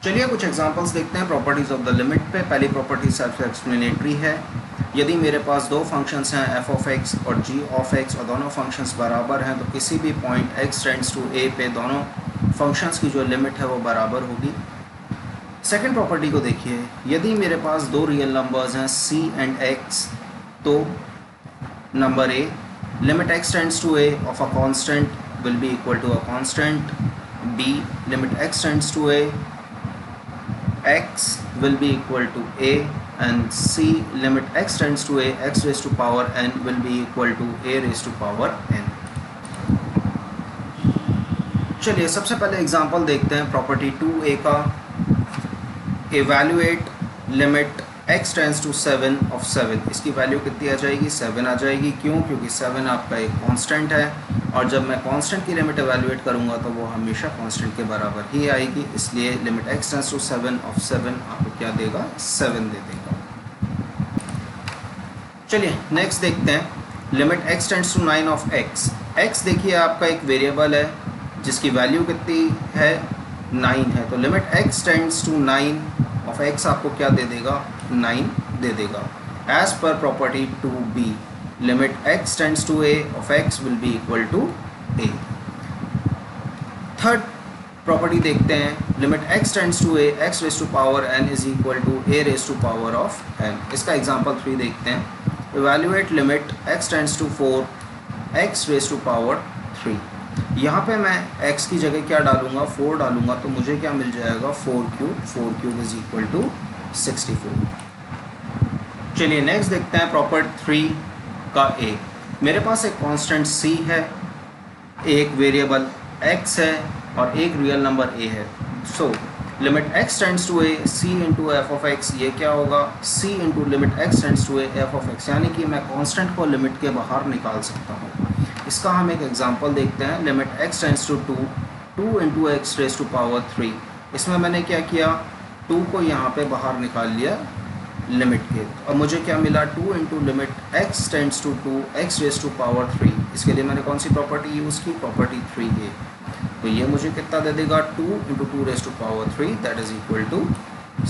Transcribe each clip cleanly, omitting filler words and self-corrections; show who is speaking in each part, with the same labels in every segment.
Speaker 1: चलिए कुछ एग्जांपल्स देखते हैं प्रॉपर्टीज़ ऑफ द लिमिट पे। पहली प्रॉपर्टी सेल्फ एक्सप्लेनेटरी है। यदि मेरे पास दो फंक्शंस हैं एफ ऑफ एक्स और जी ऑफ एक्स और दोनों फंक्शंस बराबर हैं तो किसी भी पॉइंट एक्स टेंड्स टू ए पे दोनों फंक्शंस की जो लिमिट है वो बराबर होगी। सेकंड प्रॉपर्टी को देखिए, यदि मेरे पास दो रियल नंबर्स हैं सी एंड एक्स तो number a limit x tends to a of a constant will be equal to a constant, b limit x tends to a x will be equal to a, and c limit x tends to a x raised to power n will be equal to a raised to power n। चलिए सबसे पहले example देखते हैं property 2a का। Evaluate limit x tends to 7 of 7। इसकी value कितनी आ जाएगी? 7 आ जाएगी। क्यों? क्योंकि 7 आपका एक कांस्टेंट है और जब मैं कांस्टेंट की लिमिट एवैल्यूएट करूंगा तो वो हमेशा कांस्टेंट के बराबर ही आएगी, इसलिए limit x tends to 7 of 7 आपको क्या देगा? 7 दे देगा। चलिए नेक्स्ट देखते हैं limit x tends to 9 of x। x देखिए आपका एक वेरिएबल है जिसकी वैल्यू कितनी है? 9 है। तो limit x tends to 9 of x आपको क्या दे देगा? 9 दे देगा। एज पर property 2b limit x tends to a of x will be equal to a। Third property देखते हैं, limit x tends to a x raise to power n is equal to a raise to power of n। इसका example 3 देखते हैं। Evaluate limit x tends to 4 x raise to power 3। यहाँ पे मैं x की जगह क्या डालूंगा? 4 डालूंगा तो मुझे क्या मिल जाएगा? 4 क्यूब इज इक्वल टू 64। चलिए नेक्स्ट देखते हैं प्रॉपर्टी 3 का a। मेरे पास एक कांस्टेंट c है, एक वेरिएबल x है और एक रियल नंबर a है। So limit x tends to a c into f of x, ये क्या होगा? c into limit x tends to a f of x, यानी कि मैं कांस्टेंट को लिमिट के बाहर निकाल सकता हूँ। इसका हम एक एग्जांपल देखते हैं। Limit x tends to 2 into x raise to power 3। इसमें मैंने क्या किया? 2 को यहाँ पे बाहर निकाल लिया लिमिट के, और मुझे क्या मिला? 2 into limit x tends to 2 x raise to power 3। इसके लिए मैंने कौन सी प्रॉपर्टी यूज़ की? Property 3a। तो ये मुझे कितना दे देगा? 2 into 2 raise to power 3 that is equal to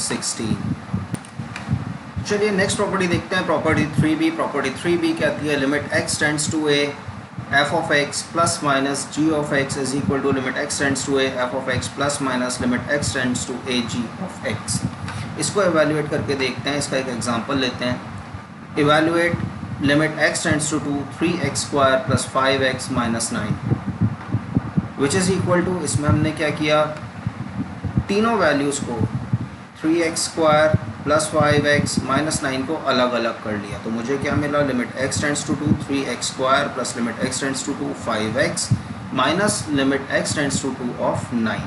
Speaker 1: 16। चलिए नेक्स्ट प्रॉपर्टी देखते हैं, प्रॉपर्टी 3b। प्रॉपर्टी 3b कहती है limit x tends to a f of x plus minus g of x is equal to limit x tends to a f of x plus minus limit x tends to a g of x। इसको evaluate करके देखते हैं। इसका एक example लेते हैं। Evaluate limit x tends to 3x square plus 5x minus 9 which is equal to, इसमें हमने क्या किया? तीनों वैल्यूज़ को 3x square plus 5x minus 9 को अलग अलग कर लिया। तो मुझे क्या मिला? Limit x tends to 3x square plus limit x tends to 5x minus limit x tends to 2 of 9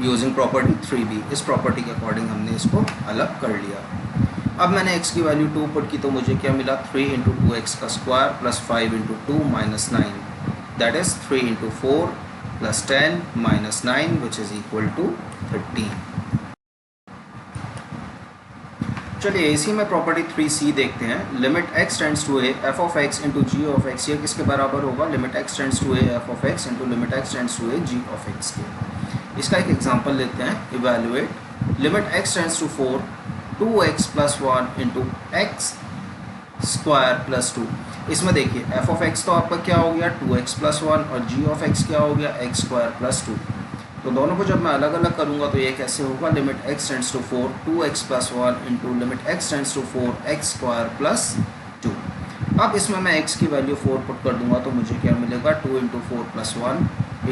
Speaker 1: using property 3b। इस प्रॉपर्टी के अकॉर्डिंग हमने इसको अलग कर लिया। अब मैंने x की वैल्यू 2 पुट की तो मुझे क्या मिला? 3 इंटू 2x का square plus 5 into 2 minus 9 that is 3 into 4 plus 10 minus 9 which is equal to 13। चलिए इसी में प्रॉपर्टी 3c देखते हैं। Limit x tends to a f of x into g of x, ये किसके बराबर होगा? Limit x tends to a f of x into limit x tends to a g of x के। इसका एक example लेते हैं। Evaluate limit x tends to 4 2x plus 1 into x square plus 2। इसमें देखिए एफ ऑफ x तो आपका क्या हो गया? 2x प्लस 1 और जी ऑफ x क्या हो गया? x square plus 2। तो दोनों को जब मैं अलग अलग करूंगा तो ये कैसे होगा? Limit x tends to 4 2x plus 1 into limit x tends to 4 x square plus 2। अब इसमें मैं x की वैल्यू 4 पुट कर दूंगा तो मुझे क्या मिलेगा? 2 into 4 plus 1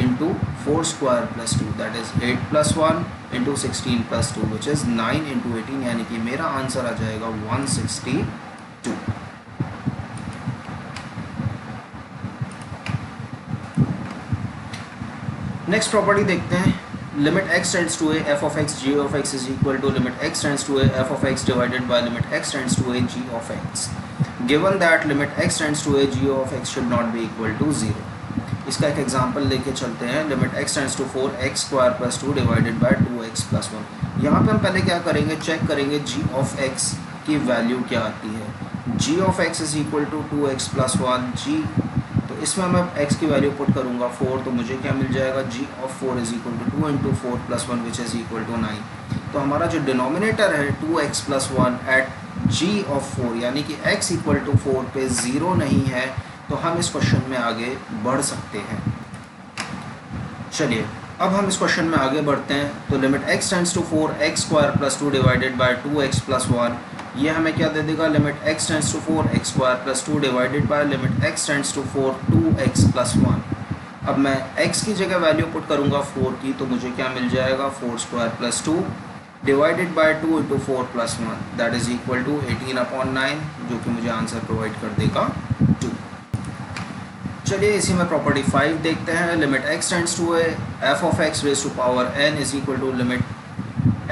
Speaker 1: into 4 square plus 2 that is 8 plus 1 into 16 plus 2 which is 9 into 18, यानी कि मेरा आंसर आ जाएगा 162। नेक्स्ट प्रॉपर्टी देखते हैं। Limit x tends to a f of x g of x is equal to limit x tends to a f of x divided by limit x tends to a g of x given that limit x tends to a g of x should not be equal to 0। इसका एक example लेके चलते हैं। Limit x tends to 4x square plus 2 divided by 2x plus 1। यहाँ पे हम पहले क्या करेंगे? चेक करेंगे g ऑफ x की वैल्यू क्या आती है। g of x is equal to 2x plus 1 g। तो इसमें मैं x की वैल्यू पुट करूँगा 4, तो मुझे क्या मिल जाएगा, g of 4 is equal to 2 into 4 plus 1 which is equal to 9। तो हमारा जो डिनोमिनेटर है 2x plus 1 eight g of 4, यानी कि x इक्वल टू 4 पे 0 नहीं है, तो हम इस क्वेश्चन में आगे बढ़ सकते हैं। चलिए अब हम इस क्वेश्चन में आगे बढ़ते हैं। तो limit x tends to 4 x square plus 2 divided by 2x plus 1, ये हमें क्या दे देगा, limit x tends to 4 x square plus 2 divided by limit x tends to 4 2x plus 1। अब मैं x की जगह वैल्यू पुट करूँगा 4 की, तो मुझे क्या मिल जाएगा, 4 square plus 2 divided by 2 into 4 plus 1 that is equal to 18/9, जो कि मुझे आंसर प्रोवाइड कर देगा 2। चलिए इसी में प्रॉपर्टी 5 देखते हैं। Limit x tends to a f of x raise to power n is equal to limit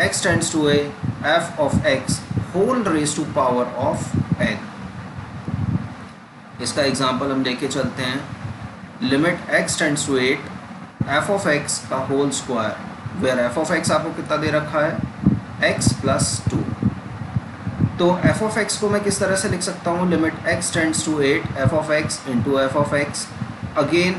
Speaker 1: x tends to a f of x whole raise to power of n। इसका example हम लेके चलते हैं। Limit x tends to 8 f of x का whole square, where f of x आपको कितना दे रखा है, x प्लस 2। तो एफ ऑफ एक्स को मैं किस तरह से लिख सकता हूँ, limit x tends to 8 f of x into f of x। Again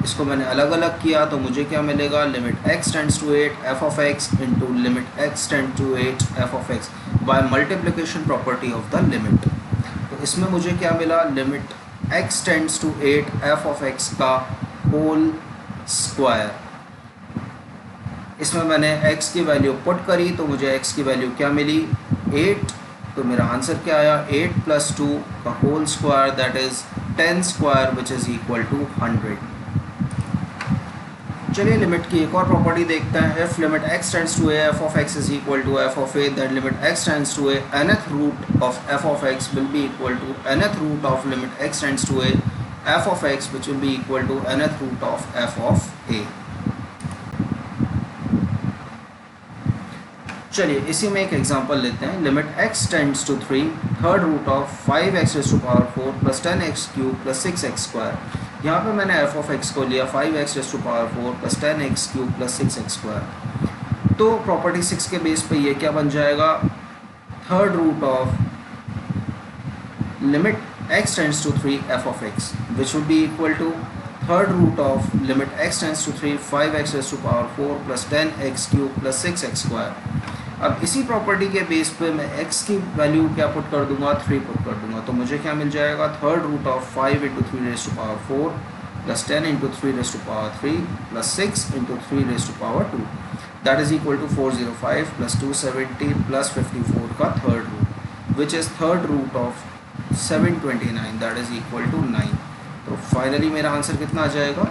Speaker 1: इसको मैंने अलग अलग किया, तो मुझे क्या मिलेगा, limit x tends to 8 f of x into limit x tend to 8 f of x by multiplication property of the limit. तो इसमें मुझे क्या मिला, limit x tends to 8 f of x का होल स्क्वायर। इसमें मैंने x की value put करी, तो मुझे x की वैल्यू क्या मिली, 8। तो मेरा आंसर क्या आया, 8 प्लस 2 का whole square that is 10 square which is equal to 100। चलिए लिमिट की एक और प्रॉपर्टी देखते हैं। If limit x tends to a f of x is equal to f of a, that limit x tends to a nth root of f of x will be equal to nth root of limit x tends to a f of x which will be equal to nth root of f of a। चलिए इसी में एक example लेते हैं। Limit x tends to 3 third root of 5x raise to power 4 plus 10x cube plus 6x square. यहाँ पे मैंने f of x को लिया 5x raise to power 4 plus 10x cube plus 6x square. तो property 6 के base पे ये क्या बन जाएगा, third root of limit x tends to 3 f of x which would be equal to third root of limit x tends to 3 5x raise to power 4 plus 10x cube plus 6x square. अब इसी property के base पे मैं x की value क्या put कर दूंगा, 3 put कर दूंगा। तो मुझे क्या मिल जाएगा, third root of 5 into 3 raise to power 4 plus 10 into 3 raise to power 3 plus 6 into 3 raise to power 2 that is equal to 405 plus 270 plus 54 का third root which is third root of 729 that is equal to 9। तो finally मेरा answer कितना आ जाएगा,